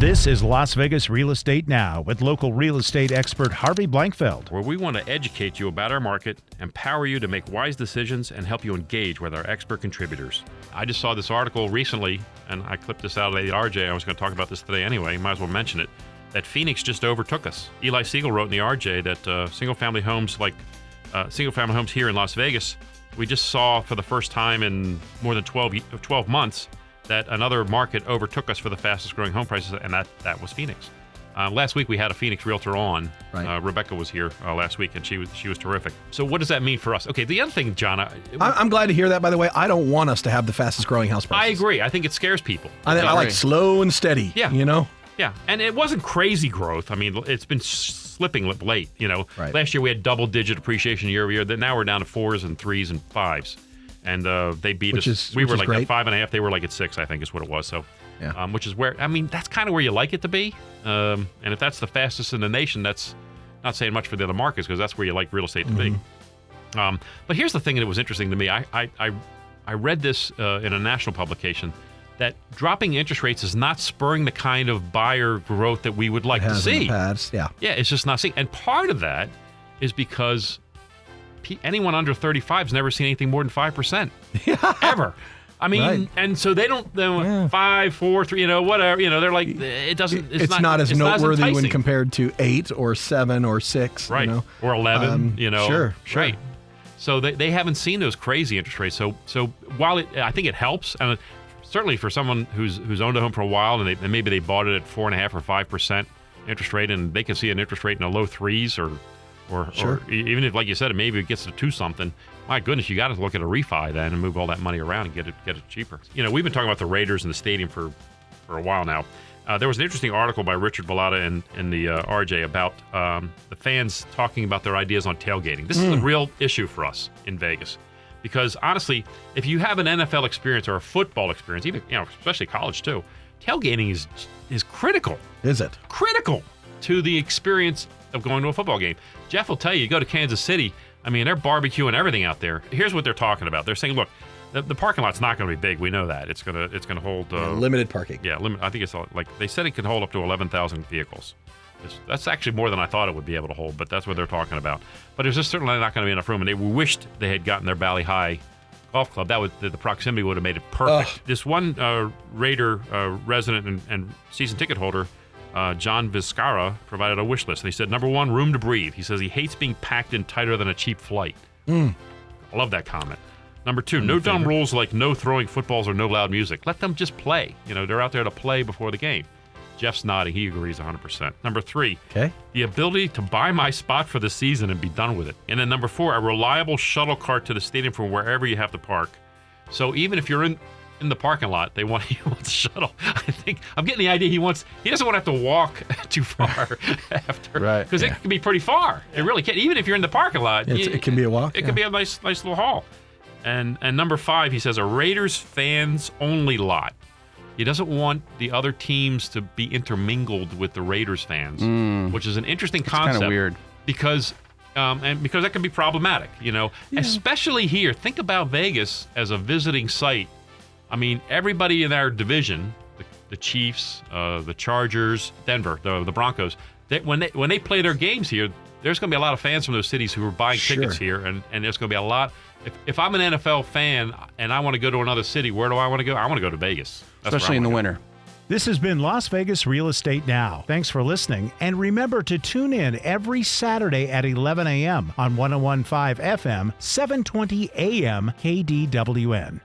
This is Las Vegas Real Estate Now with local real estate expert Harvey Blankfeld. Where we want to educate you about our market, empower you to make wise decisions, and help you engage with our expert contributors. I just saw this article recently, and I clipped this out of the RJ. I was going to talk about this today anyway. Might as well mention it. That Phoenix just overtook us. Eli Siegel wrote in the RJ that single-family homes here in Las Vegas, we just saw for the first time in more than 12 months that another market overtook us for the fastest growing home prices, and that was Phoenix. Last week we had a Phoenix realtor on. Right. Rebecca was here last week, and she was terrific. So what does that mean for us? Okay, the other thing, John, I'm glad to hear that. By the way, I don't want us to have the fastest growing house prices. I agree. I think it scares people. I like slow and steady. Yeah, you know. Yeah, and it wasn't crazy growth. I mean, it's been slipping late. You know, right. Last year we had double-digit appreciation year over year. Then now we're down to 4s and 3s and 5s. And they beat us. We were like at 5.5. They were like at 6, I think is what it was. So, yeah. Which is where, I mean, that's kind of where you like it to be. And if that's the fastest in the nation, that's not saying much for the other markets because that's where you like real estate to be. But here's the thing that was interesting to me. I read this in a national publication that dropping interest rates is not spurring the kind of buyer growth that we would like to see. In the past. Yeah, it's just not seeing. And part of that is because anyone under 35 has never seen anything more than 5% ever. I mean, right. And so they don't 5, 4, 3, whatever. They're like it doesn't. It's not as noteworthy when compared to 8 or 7 or 6, right? Or 11. Sure. Right. So they haven't seen those crazy interest rates. So while I think it helps, and certainly for someone who's owned a home for a while and maybe they bought it at 4.5 or 5% interest rate, and they can see an interest rate in the low 3s or even if, like you said, maybe it gets to 2 something. My goodness, you got to look at a refi then and move all that money around and get it cheaper. We've been talking about the Raiders and the stadium for a while now. There was an interesting article by Richard Bellata in the RJ about the fans talking about their ideas on tailgating. This is a real issue for us in Vegas because honestly, if you have an NFL experience or a football experience, even especially college too, tailgating is critical. Is it critical to the experience of going to a football game? Jeff will tell you go to Kansas City. I mean, they're barbecuing everything out there. Here's what they're talking about. They're saying, look, the parking lot's not going to be big. We know that. It's going to hold limited parking. Yeah, I think it's like they said it could hold up to 11,000 vehicles. That's actually more than I thought it would be able to hold, but that's what they're talking about. But there's just certainly not going to be enough room, and they wished they had gotten their Valley High golf club. The proximity would have made it perfect. This one Raider resident and season ticket holder, John Vizcarra, provided a wish list. And he said, number 1, room to breathe. He says he hates being packed in tighter than a cheap flight. I love that comment. Number 2, no dumb rules like no throwing footballs or no loud music. Let them just play. They're out there to play before the game. Jeff's nodding. He agrees 100%. Number 3, the ability to buy my spot for the season and be done with it. And then number 4, a reliable shuttle cart to the stadium from wherever you have to park. So even if you're in the parking lot, he wants a shuttle. I think I'm getting the idea he doesn't want to have to walk too far after, right? Because it can be pretty far. It really can. Even if you're in the parking lot, it can be a walk. It can be a nice little haul. And number 5, he says a Raiders fans only lot. He doesn't want the other teams to be intermingled with the Raiders fans, which is an interesting concept. Kind of weird because that can be problematic. Especially here. Think about Vegas as a visiting site. I mean, everybody in our division, the Chiefs, the Chargers, Denver, the Broncos, when they play their games here, there's going to be a lot of fans from those cities who are buying tickets here, and there's going to be a lot. If I'm an NFL fan and I want to go to another city, where do I want to go? I want to go to Vegas. Especially in the winter. This has been Las Vegas Real Estate Now. Thanks for listening, and remember to tune in every Saturday at 11 a.m. on 101.5 FM, 720 AM KDWN.